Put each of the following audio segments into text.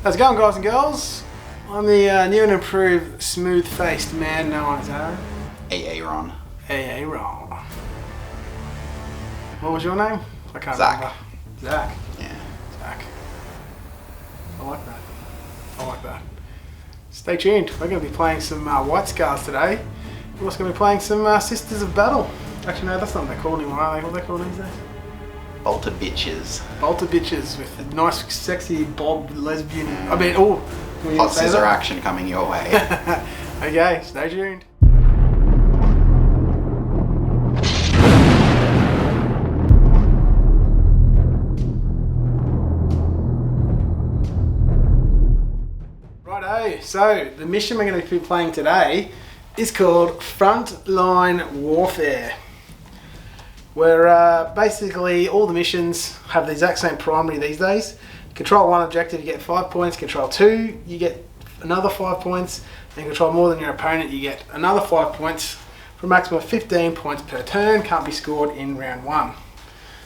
How's it going, guys and girls? I'm the new and improved smooth-faced man known as Aaron. Aaron. Aaron. What was your name? I can't Zach. remember. Zach. Yeah. Zach. I like that. Stay tuned. We're going to be playing some White Scars today. We're also going to be playing some Sisters of Battle. Actually, no, that's not what they're called anymore, are they? What are they called these days? Bolted bitches. Bolted bitches with a nice, sexy, bob, lesbian... I mean, oh... Hot scissor action coming your way. Okay, stay tuned. Righto, so the mission we're going to be playing today is called Frontline Warfare. Where basically all the missions have the exact same primary these days. Control 1 objective, you get 5 points. Control 2, you get another 5 points. And control more than your opponent, you get another 5 points for a maximum of 15 points per turn. Can't be scored in round 1.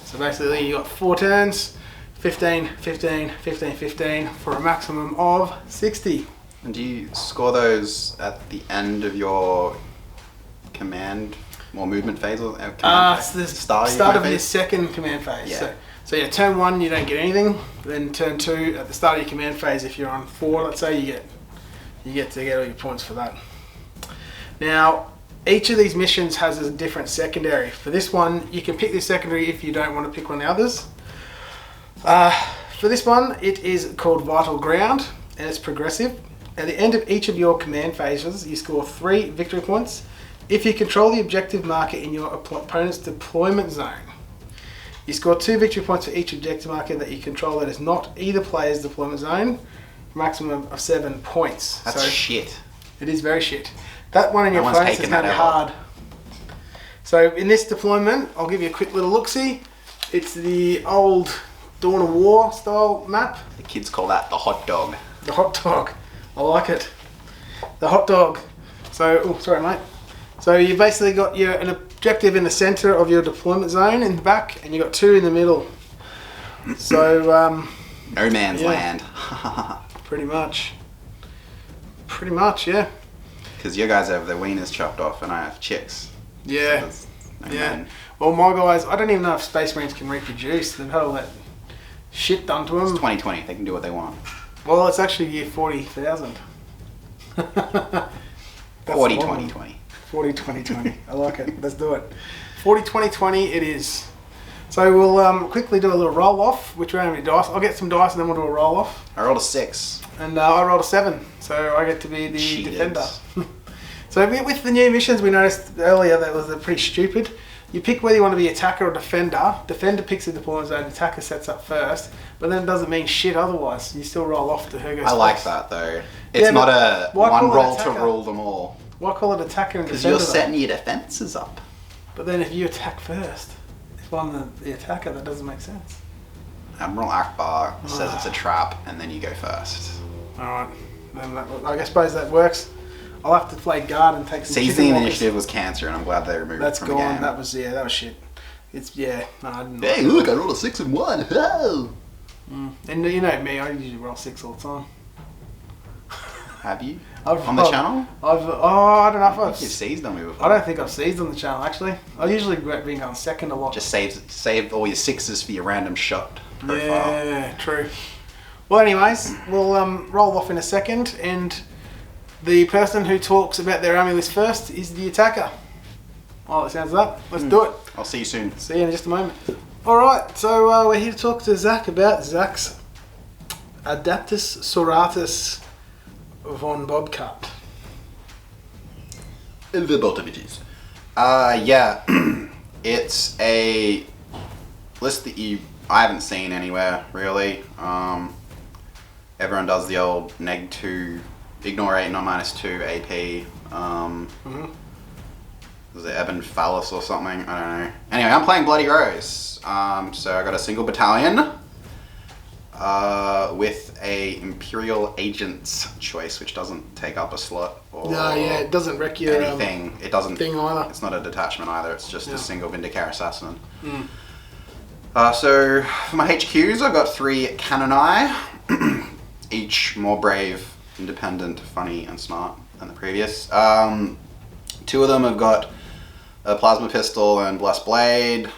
So basically you got 4 turns, 15, 15, 15, 15 for a maximum of 60. And do you score those at the end of your command or movement phase? Or It's the start of your second command phase. Yeah. So yeah, turn 1 you don't get anything. Then turn 2 at the start of your command phase, if you're on 4, let's say, you get to get all your points for that. Now, each of these missions has a different secondary. For this one, you can pick this secondary if you don't want to pick one of the others. For this one, it is called Vital Ground, and it's progressive. At the end of each of your command phases, you score 3 victory points if you control the objective marker in your opponent's deployment zone. You score 2 victory points for each objective marker that you control that is not either player's deployment zone, maximum of 7 points. That's shit. It is very shit. That one in your No one's opponent's is taken kind of that hard. So in this deployment, I'll give you a quick little look-see. It's the old Dawn of War style map. The kids call that the hot dog. The hot dog. I like it. The hot dog. So, oh, sorry mate. So you basically got an objective in the center of your deployment zone in the back, and you got 2 in the middle. So no man's land. Pretty much, yeah. Because you guys have their wieners chopped off, and I have chicks. Yeah, So no yeah. man. Well, my guys, I don't even know if Space Marines can reproduce. They've had all that shit done to them. It's 2020. They can do what they want. Well, it's actually year 40,000. 40, 20, 20. 40, 20, 20. I like it. Let's do it. 40, 20, 20 it is. So we'll quickly do a little roll off. Which round of dice? I'll get some dice and then we'll do a roll off. I rolled a 6. And I rolled a 7, so I get to be the Cheated. defender. So with the new missions, we noticed earlier that was pretty stupid. You pick whether you want to be attacker or defender. Defender picks the deployment zone, attacker sets up first, but then it doesn't mean shit otherwise. You still roll off to who goes I like first. that though. It's not a why one call it roll to attacker? rule them all. Why call it attacker and Because defender? you're setting your defences up. But then if you attack first, if I'm the attacker, that doesn't make sense. Admiral Akbar says it's a trap, and then you go first. Alright, then I suppose that works. I'll have to play guard and take some Seizing chicken walkers. initiative was cancer, and I'm glad they removed That's it from gone. the game. That was shit. It's no, I didn't. Hey, look! I rolled a 6 and 1. Oh. And you know me, I usually roll 6 all the time. Have you on the channel? I don't know if I think you've seized on me before. I don't think I've seized on the channel actually. I usually been going second a lot. Just save all your 6s for your random shot profile. Yeah, true. Well, anyways, we'll roll off in a second, and the person who talks about their army list first is the attacker. Oh, that sounds up. Let's do it. I'll see you soon. See you in just a moment. Alright, so we're here to talk to Zach about Zach's Adaptus Sororitas von Bobcat. The Bolteviches. Yeah. It's a list that I haven't seen anywhere, really. Everyone does the old neg2, ignore 8, not -2 AP. Was it Eben Phallus or something? I don't know. Anyway, I'm playing Bloody Rose. So I got a single battalion with a Imperial Agents choice, which doesn't take up a slot or it doesn't wreck your anything. It doesn't thing either. It's not a detachment either. It's just a single Vindicator Assassin. So for my HQs, I've got 3 Cannoni. each more brave, independent, funny, and smart than the previous. Two of them have got a plasma pistol and blessed blade.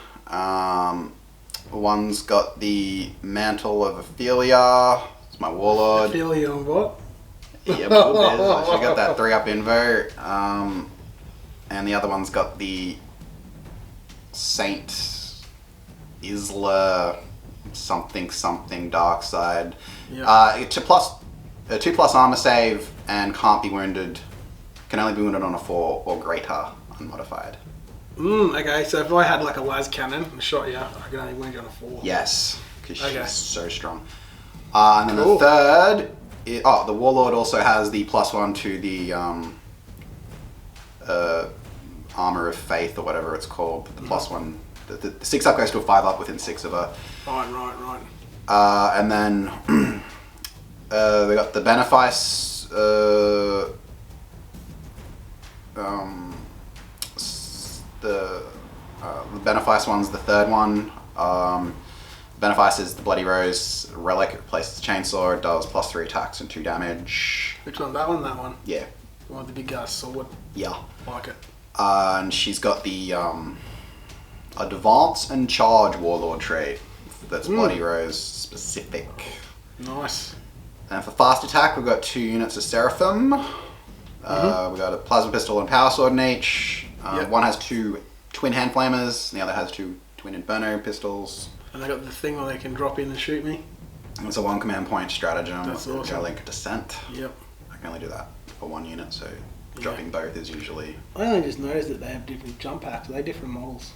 One's got the mantle of Ophelia. It's my warlord. Ophelia on what? Yeah, but she got that 3-up invo. And the other one's got the Saint Isla something dark side. Yeah. It's a 2+ armor save and can't be wounded. Can only be wounded on a 4 or greater, unmodified. Okay, so if I had like a las cannon and shot you, I could only wound you on a 4. Yes, because she's so strong. And then Cool. the third, the warlord also has the +1 to the armor of faith or whatever it's called. The +1, the 6-up goes to a 5-up within 6 of her. Right. And then they got the benefice. The benefice one's the third one. Benefice is the Bloody Rose relic. It replaces the chainsaw. It does +3 attacks and 2 damage. Which one? That one? That one? Yeah. The one with the big ass sword? Yeah. Like it. And she's got the advance and charge warlord trait. That's Bloody Rose specific. Nice. And for fast attack, we've got 2 units of Seraphim. We've got a plasma pistol and power sword in each. One has 2 twin hand flamers, and the other has 2 twin inferno pistols. And they got the thing where they can drop in and shoot me. And it's a 1 command point stratagem. That's with awesome. Link Descent. Yep. I can only do that for 1 unit, so dropping both is usually... I only just noticed that they have different jump packs. Are they different models?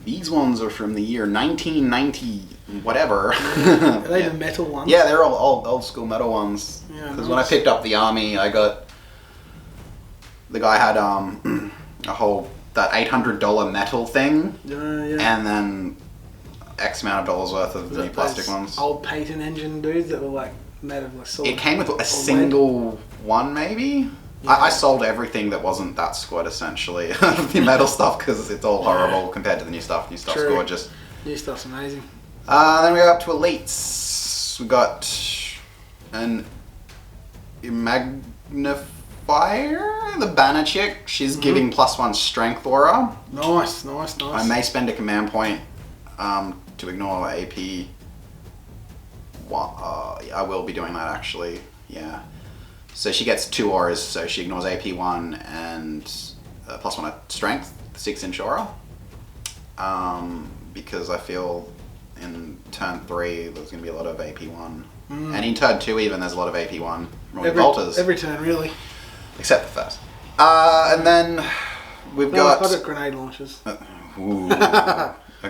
These ones are from the year 1990 whatever. Are they the metal ones? Yeah, they're all old school metal ones. Yeah, Because when I picked up the army, I got... The guy had a whole... that $800 metal thing. Yeah. And then X amount of dollars worth of the new plastic ones. Old patent engine dudes that were like made of like solid. It came with a single one, maybe? Yeah. I sold everything that wasn't that squad, essentially. The metal stuff, because it's all horrible compared to the new stuff. New stuff's True. gorgeous. New stuff's amazing. Then we go up to elites. We got an magnifier, the banner chick. She's giving +1 strength aura. Nice. I may spend a command point to ignore AP. I will be doing that actually. Yeah. So she gets 2 auras, so she ignores AP1 and +1 at strength, 6-inch aura. Because I feel in turn 3 there's going to be a lot of AP1. And in turn 2 even there's a lot of AP1 from Volters. Every turn, really. Except the first. And then we've got... I've got grenade launchers. I've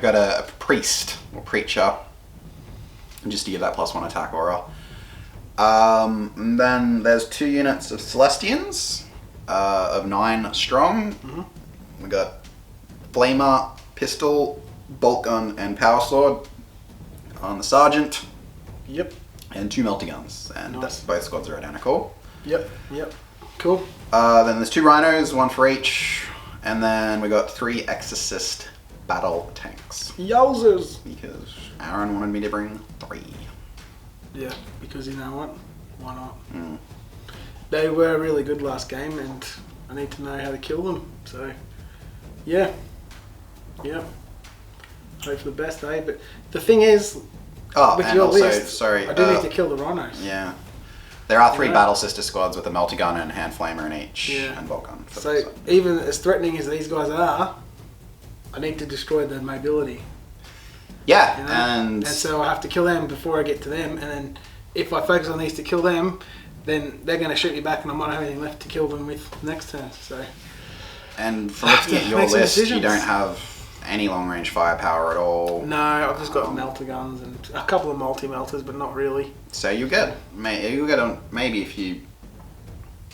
got a priest, or preacher, just to give that +1 attack aura. And then there's 2 units of Celestians, of 9 strong. We got Flamer, Pistol, Bolt Gun, and Power Sword on the Sergeant. Yep. And 2 Melty Guns, and Nice. both squads are identical. Yep. Cool. Then there's 2 Rhinos, 1 for each, and then we got 3 Exorcist battle tanks. Yowzers! Because Aaron wanted me to bring 3. Yeah, because you know what? Why not? They were really good last game, and I need to know how to kill them. So, yeah. Hope for the best, eh? But the thing is, with and your also, list, sorry, I do need to kill the rhinos. Yeah. There are 3 Yeah. battle sister squads with a multi gun and hand flamer in each, Yeah. and bolt gun. So even as threatening as these guys are, I need to destroy their mobility. yeah, You know? and so I have to kill them before I get to them, and then if I focus on these to kill them, then they're going to shoot me back, and I might not have anything left to kill them with next turn. So and from looking at your make some list, you decisions. don't have any long range firepower at all. no, I've just got melter guns and a couple of multi melters, but not really. So you get maybe if you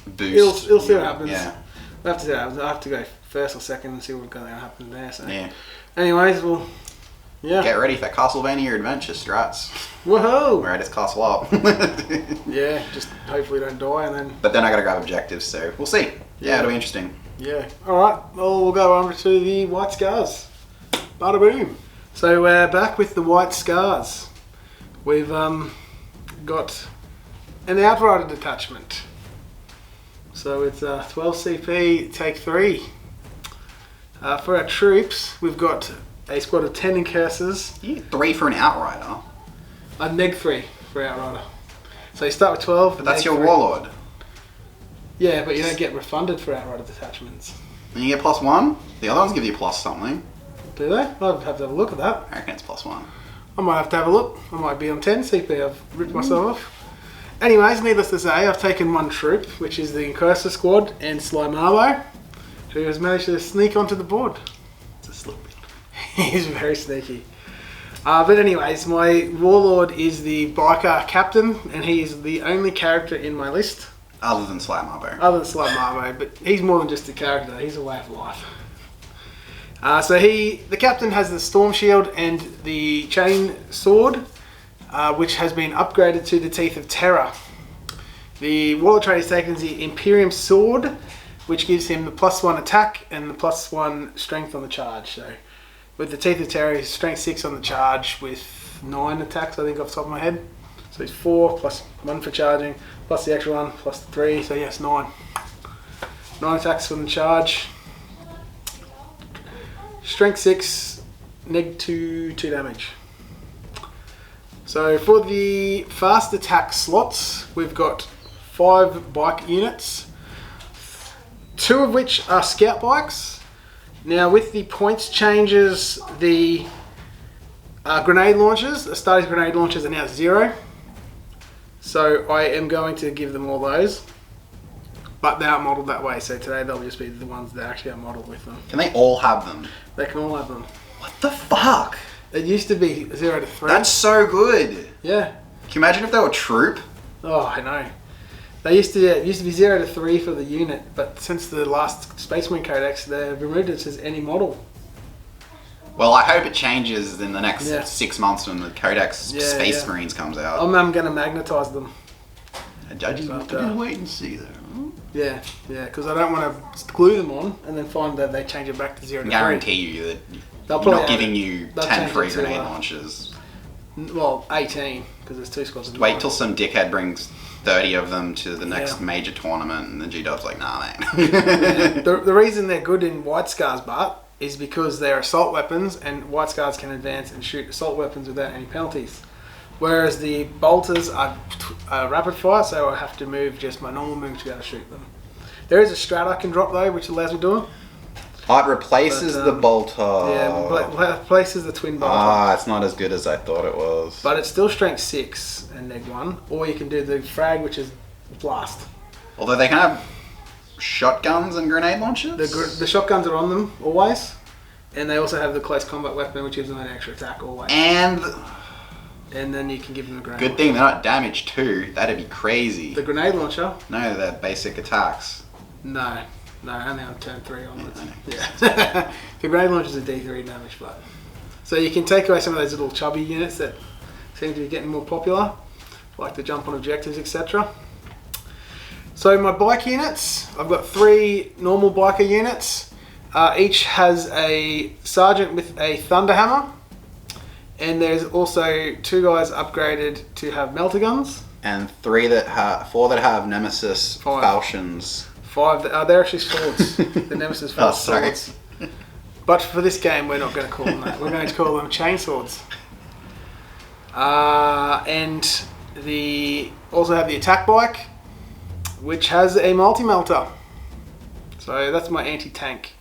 boost. It'll see what happens. Yeah. We'll have to see what happens. I have to go first or second and see what's going to happen there. So, Yeah. anyways, well, yeah. Get ready for Castlevania Adventure strats. Woohoo! Where I just castle up. Yeah, just hopefully don't die, and then But then I gotta grab objectives, so we'll see. Yeah, it'll be interesting. yeah. All right. Well, we'll go on to the White Scars. Bada boom. So we're back with the White Scars. We've got an Outrider detachment. So it's 12 CP, take 3. For our troops, we've got a squad of 10 Incursors. You get 3 for an Outrider. A neg 3 for Outrider. So you start with 12. But that's your 3. Warlord. Yeah, but you don't get refunded for Outrider detachments. And you get +1? The other ones give you plus something. Do they? I'll have to have a look at that. I reckon it's +1. I might have to have a look. I might be on 10 CP. I've ripped myself off. Anyways, needless to say, I've taken one troop, which is the Incursor squad and Sly Marbo, who has managed to sneak onto the board. It's a slip. He's very sneaky. But anyways, my Warlord is the Biker Captain, and he is the only character in my list. Other than Sly Marbo. Other than Sly Marbo, but he's more than just a character, he's a way of life. The Captain has the Storm Shield and the Chain Sword, which has been upgraded to the Teeth of Terror. The Warlord trait he's taken is the Imperium Sword, which gives him the +1 attack and the +1 strength on the charge. So with the Teeth of Terror, he's strength 6 on the charge with 9 attacks, I think, off the top of my head. So he's 4 plus 1 for charging, plus the extra 1, plus 3, so yes, 9. 9 attacks from the charge. Strength 6, neg 2 damage. So for the fast attack slots, we've got 5 bike units, 2 of which are scout bikes. Now with the points changes, the grenade launchers, the Astartes grenade launchers are now 0. So I am going to give them all those. But they aren't modelled that way, so today they'll just be the ones that actually are modelled with them. Can they all have them? They can all have them. What the fuck? It used to be 0 to 3. That's so good. Yeah. Can you imagine if they were troop? Oh, I know. They used to be 0 to 3 for the unit, but since the last Space Marine Codex, they've removed it as any model. Well, I hope it changes in the next Yeah. 6 months when the Codex Space Marines comes out. I'm going to magnetise them. Judges have to wait and see though. Yeah, because I don't want to glue them on and then find that they change it back to 0 to 3. Guarantee you that They'll not giving you they'll 10 change free it to, grenade launches. Well, 18, because there's 2 squads. Wait till some dickhead brings 30 of them to the next major tournament and the G-Dub's like, nah, mate. The reason they're good in White Scars, Bart, is because they're assault weapons and White Scars can advance and shoot assault weapons without any penalties. Whereas the bolters are rapid fire, so I have to move just my normal move to be able to shoot them. There is a strat I can drop though, which allows me to do it. Oh, it replaces the bolter. Yeah, replaces the twin bolter. Ah, it's not as good as I thought it was. But it's still strength 6 and neg 1, or you can do the frag, which is blast. Although they can have shotguns and grenade launchers? The shotguns are on them always, and they also have the close combat weapon, which gives them an extra attack always. And then you can give them a grenade. Good thing they're not damaged too. That'd be crazy. The grenade launcher? No, they're basic attacks. No, only on turn 3 onwards. Yeah. The grenade launcher is a D3 damage, but so you can take away some of those little chubby units that seem to be getting more popular, like the jump on objectives, etc. So my bike units, I've got 3 normal biker units. Each has a sergeant with a thunder hammer. And there's also 2 guys upgraded to have melter guns. And 4 that have Nemesis 5. falchions. 5, they're actually swords. The Nemesis falchions swords. But for this game, we're not going to call them that. We're going to call them chain swords. And also have the attack bike, which has a multi-melter. So that's my anti-tank.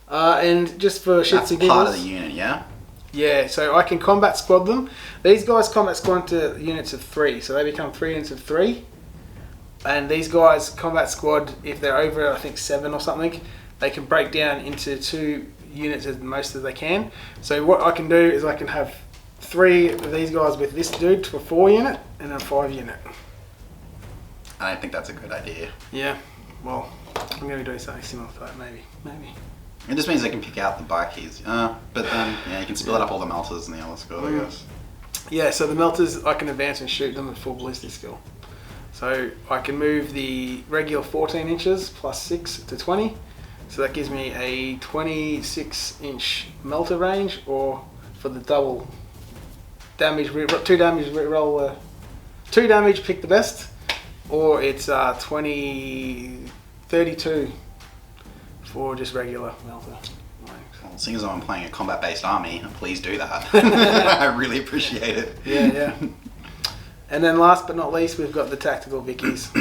And just for shits and giggles. That's part of the unit, yeah? Yeah, so I can combat squad them. These guys combat squad into units of 3, so they become 3 units of 3. And these guys combat squad, if they're over, I think 7 or something, they can break down into 2 units as most as they can. So what I can do is I can have 3 of these guys with this dude for 4 unit and a 5 unit. I don't think that's a good idea. Yeah, well, I'm going to do something similar to that, maybe. It just means they can pick out the bike keys. But then, you can split up all the melters in the other squad, I guess. Yeah, so the melters, I can advance and shoot them at full ballistic skill. So I can move the regular 14 inches plus 6 to 20. So that gives me a 26-inch melter range, or for the double damage, 2 damage reroll 2 damage, pick the best, or it's 32 for just regular melter. Well, seeing as I'm playing a combat-based army, please do that. I really appreciate it. Yeah. And then last but not least, we've got the tactical Vickies.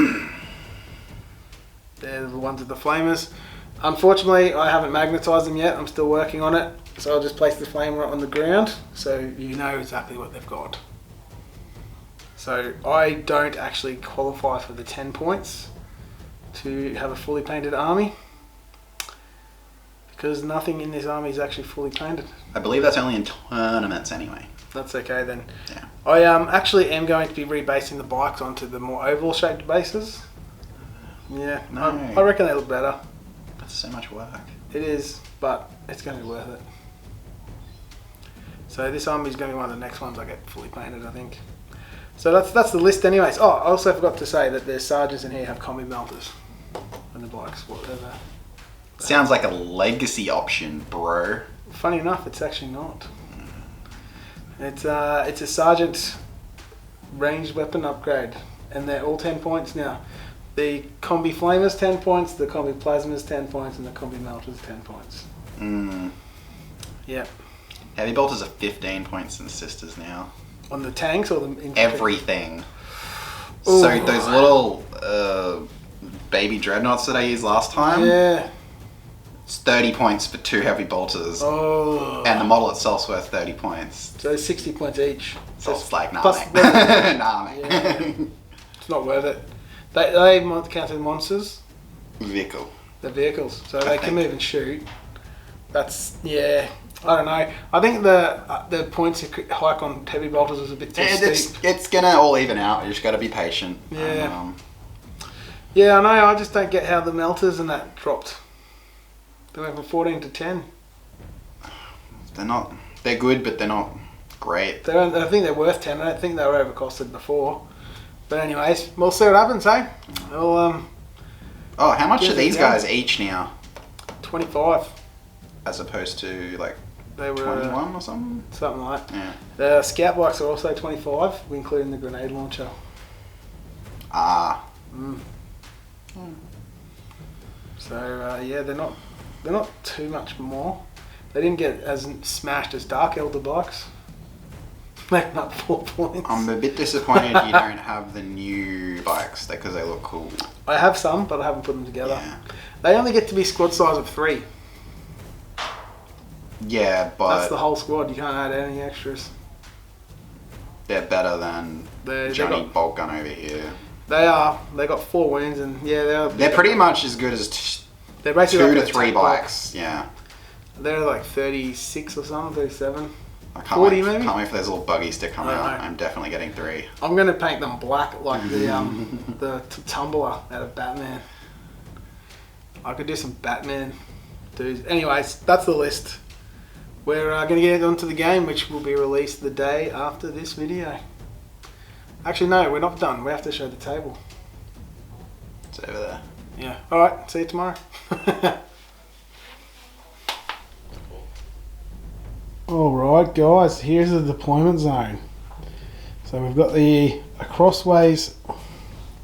They're the ones with the flamers. Unfortunately, I haven't magnetised them yet. I'm still working on it. So I'll just place the flamer on the ground so you know exactly what they've got. So I don't actually qualify for the 10 points to have a fully painted army, because nothing in this army is actually fully painted. I believe that's only in tournaments anyway. That's okay then. Yeah. I actually am going to be rebasing the bikes onto the more oval shaped bases. Yeah, No. I reckon they look better. That's so much work. It is, but it's going to be worth it. So this army is going to be one of the next ones I get fully painted, I think. So that's the list anyways. Oh, I also forgot to say that there's sergeants in here have combi melters and the bikes, whatever. Sounds like a legacy option, bro. Funny enough, it's actually not. It's a sergeant ranged weapon upgrade, and they're all 10 points now. The combi flamers 10 points, the combi plasmas 10 points, and the combi melters 10 points. Yeah. Heavy bolters are 15 points in sisters now. On the tanks or the infantry? Everything. Ooh. So those little baby dreadnoughts that I used last time. Yeah. It's 30 points for 2 heavy bolters. Oh. And the model itself's worth 30 points. So 60 points each. So it's like, nah, plus mate. Nah, mate. Yeah. It's not worth it. They count as monsters. Vehicle. They're vehicles, so they can move and shoot. That's, yeah. I don't know. I think the points hike on heavy bolters was a bit too steep. It's gonna all even out. You just gotta be patient. Yeah. Yeah, I know. I just don't get how the melters and that dropped. They went from 14 to 10. They're good, but they're not great. I think they're worth 10. I don't think they were overcosted before. But anyways, we'll see what happens, eh? We'll, oh, how much are these guys each now? 25. As opposed to like they were 21 or something? Something like that. Yeah. The scout bikes are also 25, including the grenade launcher. Ah. So yeah, they're not too much more. They didn't get as smashed as Dark Elder bikes. Making up 4 points. I'm a bit disappointed you don't have the new bikes because they look cool. I have some, but I haven't put them together. Yeah. They only get to be squad size of 3. Yeah, but that's the whole squad. You can't add any extras. They're better than Johnny Bolt Gun over here. They are. They got 4 wounds, and yeah, they're pretty much as good as they're basically 2 like to 3 bikes. Yeah. They're like 36 or something, 37. I can't 40 wait, maybe? Can't wait for those little buggies to come out. I'm definitely getting 3. I'm gonna paint them black like the tumbler out of Batman. I could do some Batman dudes. Anyways, that's the list. We're going to get onto the game, which will be released the day after this video. Actually, no, we're not done. We have to show the table. It's over there. Yeah. Alright, see you tomorrow. Alright, guys, here's the deployment zone. So we've got a crossways,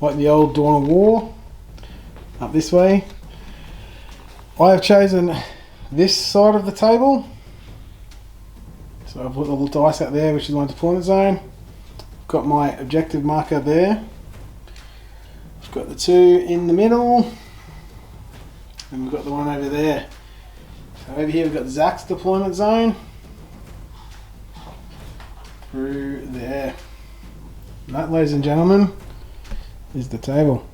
like the old Dawn of War, up this way. I have chosen this side of the table. So I've put the little dice out there, which is my deployment zone. I've got my objective marker there. I've got the 2 in the middle. And we've got the one over there. So over here we've got Zach's deployment zone. Through there. And that, ladies and gentlemen, is the table.